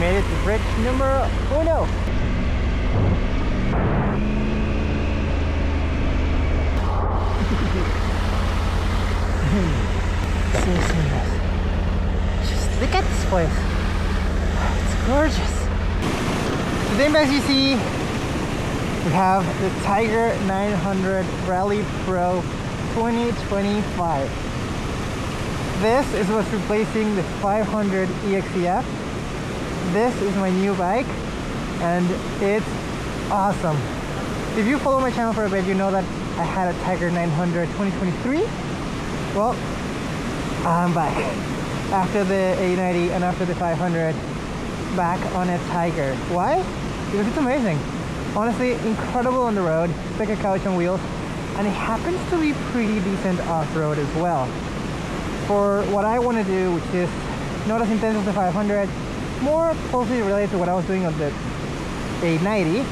Made it to bridge number uno. Just look at this place. It's gorgeous. Today in BikesBC we have the Tiger 900 Rally Pro 2025. This is what's replacing the 500 EXEF. This is my new bike and it's awesome. If you follow my channel for a bit, you know that I had a Tiger 900 2023. Well, I'm back after the 890 and after the 500, back on a Tiger. Why? Because it's amazing. Honestly, incredible on the road. It's like a couch on wheels, and it happens to be pretty decent off-road as well. For what I want to do, which is not as intense as the 500, more closely related to what I was doing on the 890,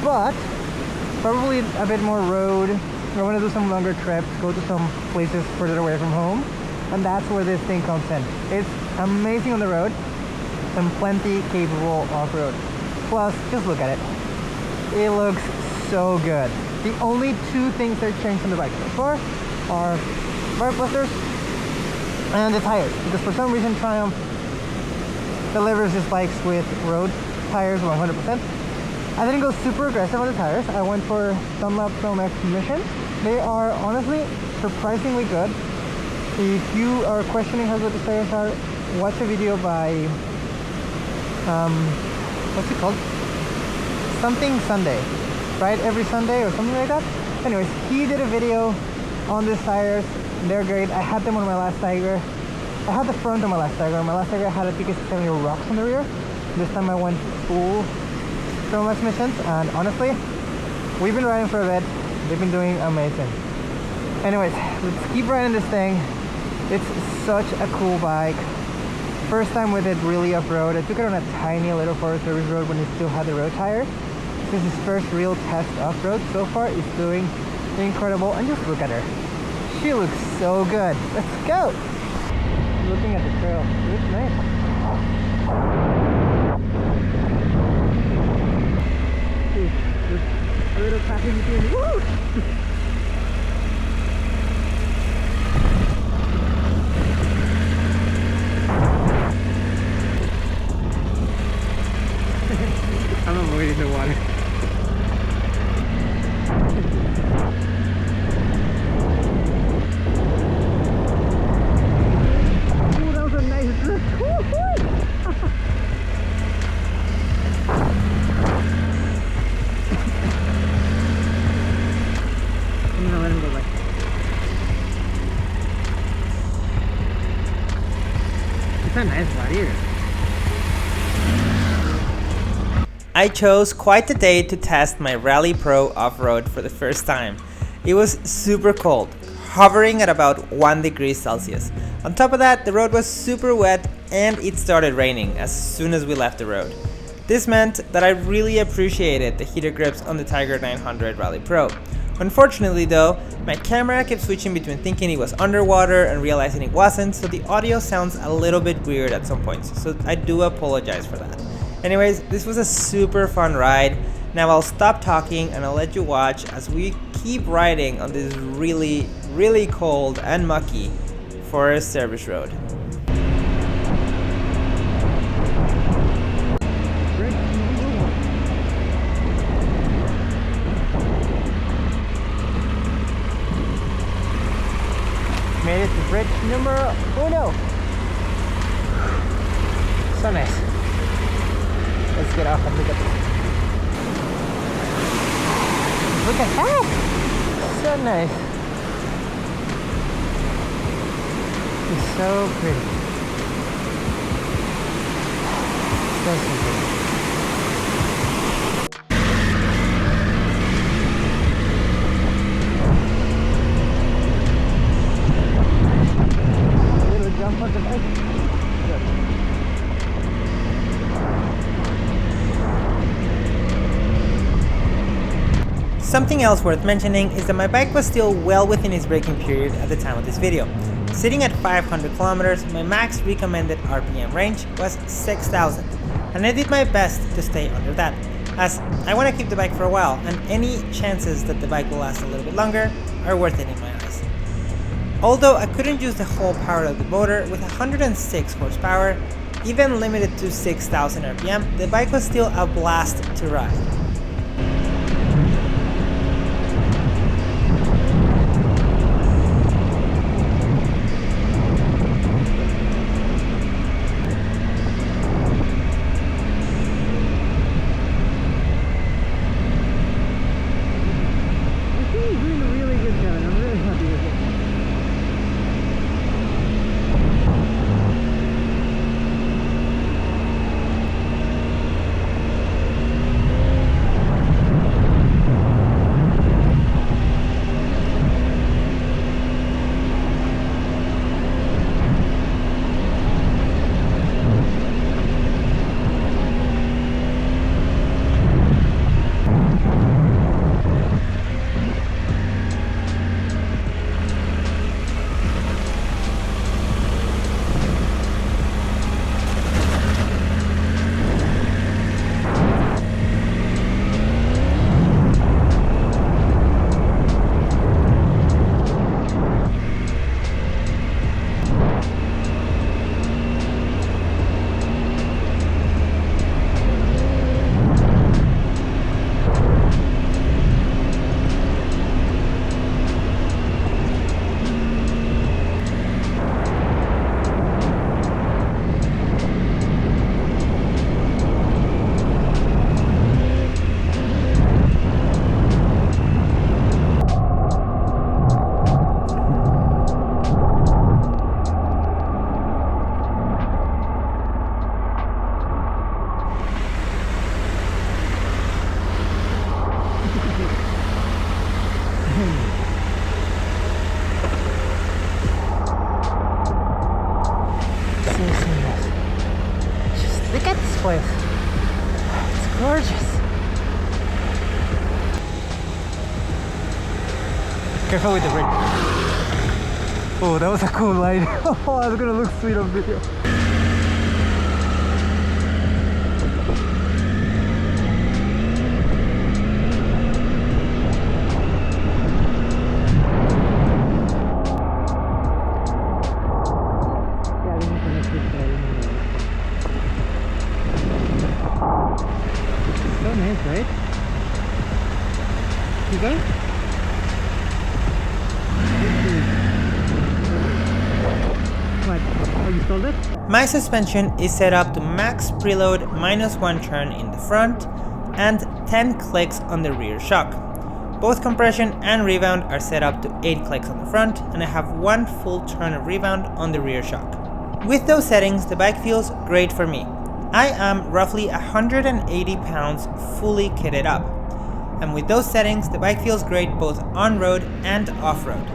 but probably a bit more road. I want to do some longer trips, go to some places further away from home, and that's where this thing comes in. It's amazing on the road and plenty capable off-road. Plus, just look at it. It looks so good. The only two things that changed on the bike so far are bar clusters and the tires, because for some reason Triumph delivers his bikes with road tires 100%. I didn't go super aggressive on the tires. I went for Dunlop Film X Mission. They are honestly surprisingly good. If you are questioning how good the tires are, watch a video by what's it called? Something Sunday, right? Every Sunday or something like that. Anyways, he did a video on these tires. They're great. I had them on my last Tiger. I had the front on my last Tiger. On my last Tiger I had a TK70 rocks on the rear. This time I went full Film X missions, and honestly, we've been riding for a bit. They've been doing amazing. Anyways, let's keep riding this thing. It's such a cool bike. First time with it really off-road. I took it on a tiny little Forest Service road when it still had the road tires. This is his first real test off-road. So far it's doing incredible, and just look at her. She looks so good. Let's go! Looking at the trail, it looks nice. A little passing between. Woo! I'm avoiding the water. Oh, that was a nice drift. I'm gonna let him go back. It's a nice body. I chose quite the day to test my Rally Pro off-road for the first time. It was super cold, hovering at about 1 degree Celsius. On top of that, the road was super wet and it started raining as soon as we left the road. This meant that I really appreciated the heater grips on the Tiger 900 Rally Pro. Unfortunately though, my camera kept switching between thinking it was underwater and realizing it wasn't, so the audio sounds a little bit weird at some points, so I do apologize for that. Anyways, this was a super fun ride. Now I'll stop talking and I'll let you watch as we keep riding on this really, really cold and mucky Forest Service road. Made it to bridge number uno. So nice. Let's get off and look at this. Look at that! So nice. It's so pretty. So pretty. A little jump on the bike. Good. Something else worth mentioning is that my bike was still well within its braking period at the time of this video. Sitting at 500 kilometers, my max recommended RPM range was 6,000. and I did my best to stay under that, as I want to keep the bike for a while, and any chances that the bike will last a little bit longer are worth it in my eyes. Although I couldn't use the whole power of the motor, with 106 horsepower, even limited to 6,000 RPM, the bike was still a blast to ride. Look at this place. It's gorgeous. Careful with the brake. Oh, that was a cool line. Oh, it's gonna look sweet on video. So nice, right? You going? What? Oh, you sold it? My suspension is set up to max preload -1 turn in the front and 10 clicks on the rear shock. Both compression and rebound are set up to 8 clicks on the front, and I have 1 full turn of rebound on the rear shock. With those settings, the bike feels great for me. I am roughly 180 pounds fully kitted up, and with those settings, the bike feels great both on-road and off-road.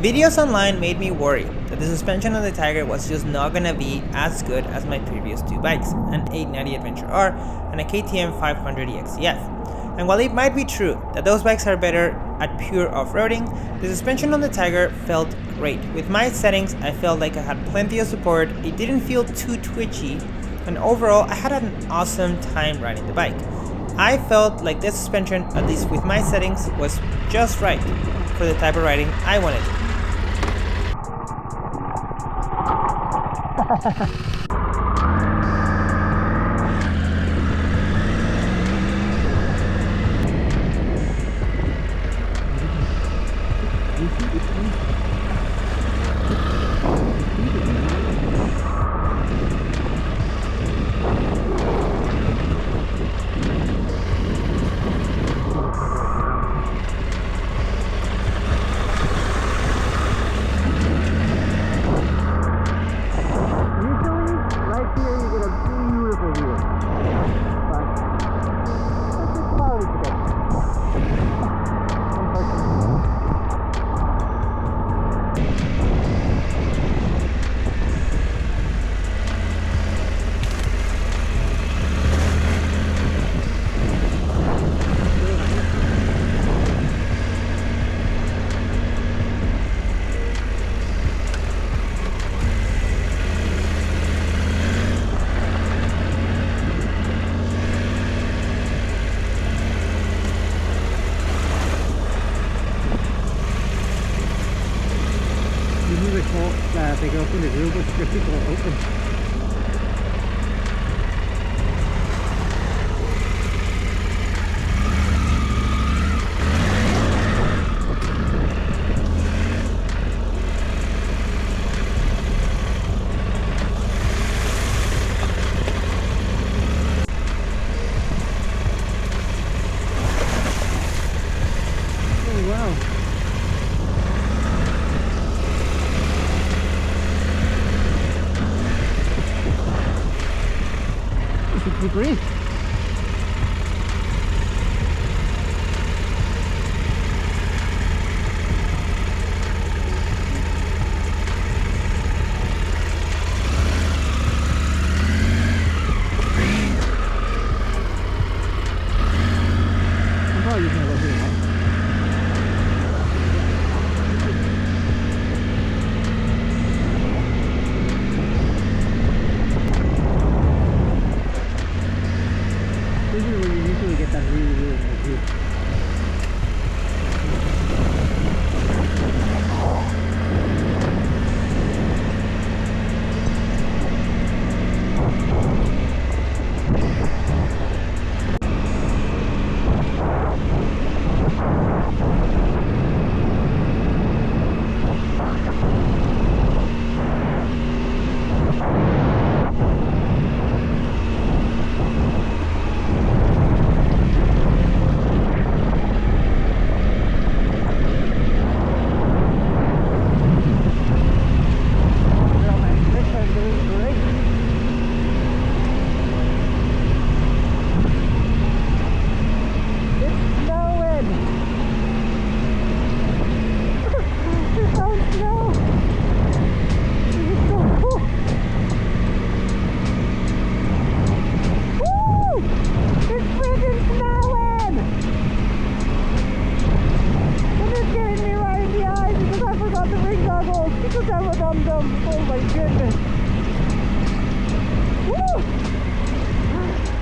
Videos online made me worry that the suspension on the Tiger was just not gonna be as good as my previous two bikes, an 890 Adventure R and a KTM 500 EXCF. And while it might be true that those bikes are better at pure off-roading, the suspension on the Tiger felt great. With my settings, I felt like I had plenty of support, it didn't feel too twitchy, and overall I had an awesome time riding the bike. I felt like this suspension, at least with my settings, was just right for the type of riding I wanted. wheel looks pretty open. Degrees. I'm probably just gonna go through it. This is where you usually get that really nice view. Oh my goodness. Woo!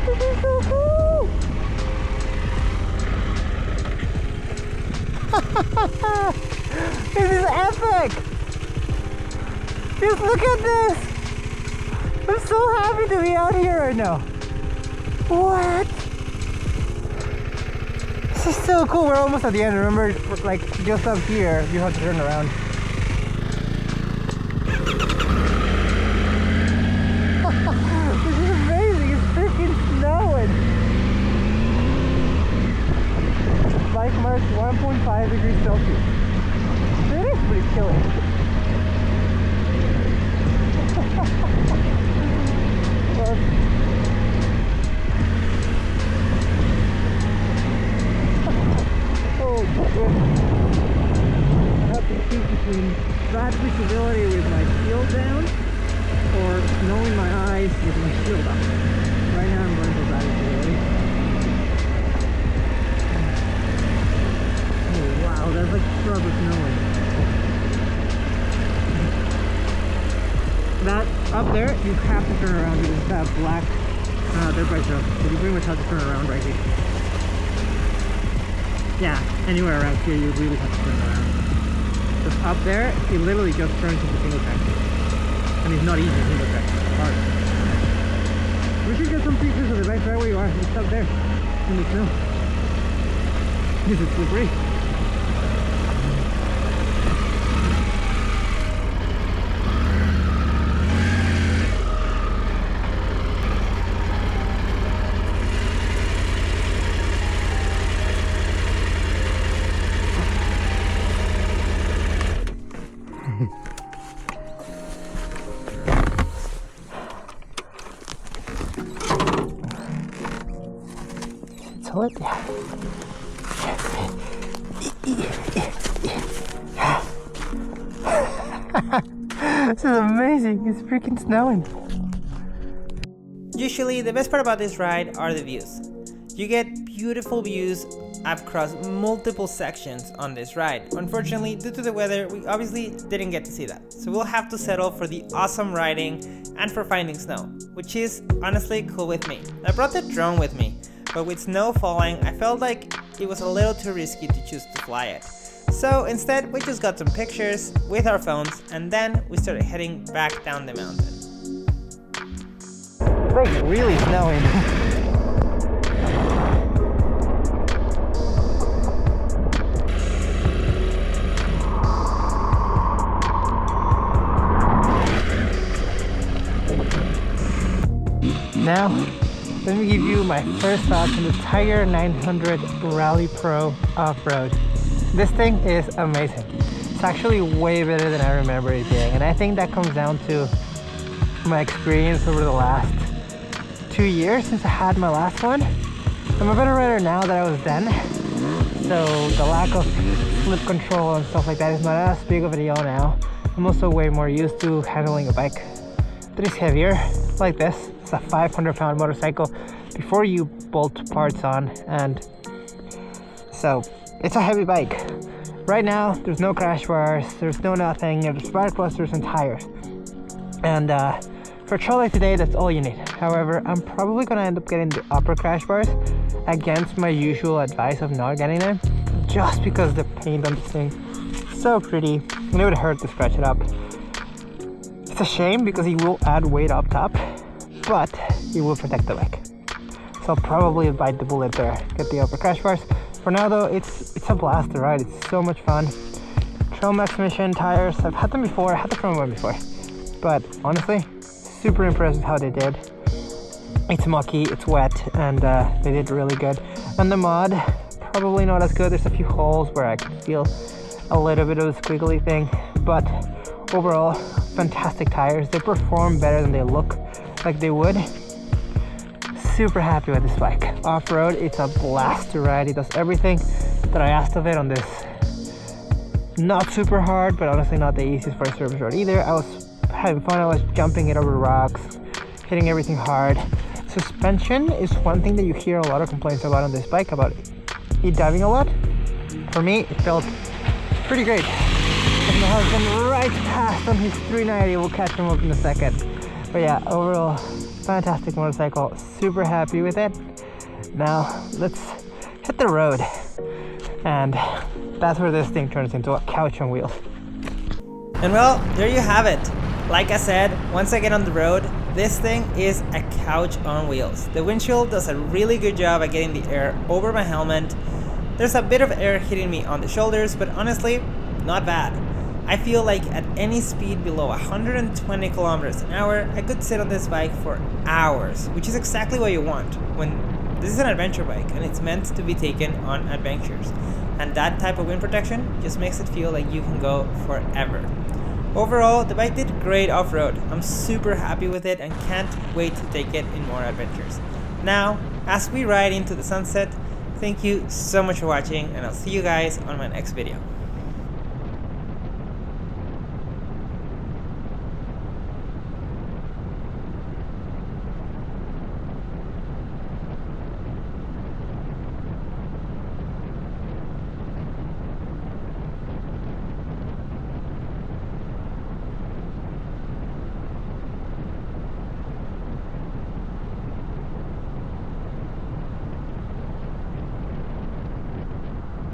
This is so cool! This is epic! Just look at this! I'm so happy to be out here right now. What? This is so cool. We're almost at the end. Remember, like just up here, you have to turn around. This is amazing. It's freaking snowing. Bike marks 1.5 degrees Celsius. It is pretty chilly. Oh my goodness. I have to choose between bad visibility with my shield down or knowing my eyes with my shield up. Right now I'm going for bad visibility. Oh wow, that's like proper snowing. That up there, you have to turn around because that black dirt bike trail. So you pretty much have to turn around right here. Yeah, anywhere around here you really have to turn around. Because up there, it literally just turns into single track. And it's not easy single track, it's hard. We should get some pictures of the bike right where you are. It's up there in the snow. This is slippery. Hold it. This is amazing. It's freaking snowing. Usually, the best part about this ride are the views. You get beautiful views. I've crossed multiple sections on this ride. Unfortunately, due to the weather, we obviously didn't get to see that. So we'll have to settle for the awesome riding and for finding snow, which is honestly cool with me. I brought the drone with me, but with snow falling, I felt like it was a little too risky to choose to fly it. So instead, we just got some pictures with our phones and then we started heading back down the mountain. It's like really snowing. Now, let me give you my first thoughts on the Tiger 900 Rally Pro Off-Road. This thing is amazing. It's actually way better than I remember it being, and I think that comes down to my experience over the last 2 years since I had my last one. I'm a better rider now than I was then, so the lack of slip control and stuff like that is not as big of a deal now. I'm also way more used to handling a bike that is heavier, like this. It's a 500-pound motorcycle before you bolt parts on, and so it's a heavy bike. Right now, there's no crash bars, there's no nothing, there's spark clusters and tires. And for a trail like today, that's all you need. However, I'm probably gonna end up getting the upper crash bars against my usual advice of not getting them, just because the paint on this thing is so pretty, and it would hurt to scratch it up. It's a shame because it will add weight up top, but it will protect the bike. So I'll probably bite the bullet there, get the upper crash bars. For now though, it's a blast to ride. It's so much fun. Trail Max Mission tires, I've had them before, I had the front one before. But honestly, super impressed with how they did. It's mucky, it's wet, and they did really good. And the mud, probably not as good. There's a few holes where I can feel a little bit of a squiggly thing, but overall, fantastic tires. They perform better than they look like they would. Super happy with this bike. Off-road, it's a blast to ride. It does everything that I asked of it on this. Not super hard, but honestly not the easiest for a service road either. I was having fun. I was jumping it over rocks, hitting everything hard. Suspension is one thing that you hear a lot of complaints about on this bike, about it diving a lot. For me, it felt pretty great. And my husband right past on his 390. We'll catch him up in a second. But yeah, overall, fantastic motorcycle. Super happy with it. Now, let's hit the road. And that's where this thing turns into a couch on wheels. And well, there you have it. Like I said, once I get on the road, this thing is a couch on wheels. The windshield does a really good job at getting the air over my helmet. There's a bit of air hitting me on the shoulders, but honestly, not bad. I feel like at any speed below 120 kilometers an hour, I could sit on this bike for hours, which is exactly what you want when this is an adventure bike and it's meant to be taken on adventures. And that type of wind protection just makes it feel like you can go forever. Overall, the bike did great off-road. I'm super happy with it and can't wait to take it in more adventures. Now, as we ride into the sunset, thank you so much for watching, and I'll see you guys on my next video.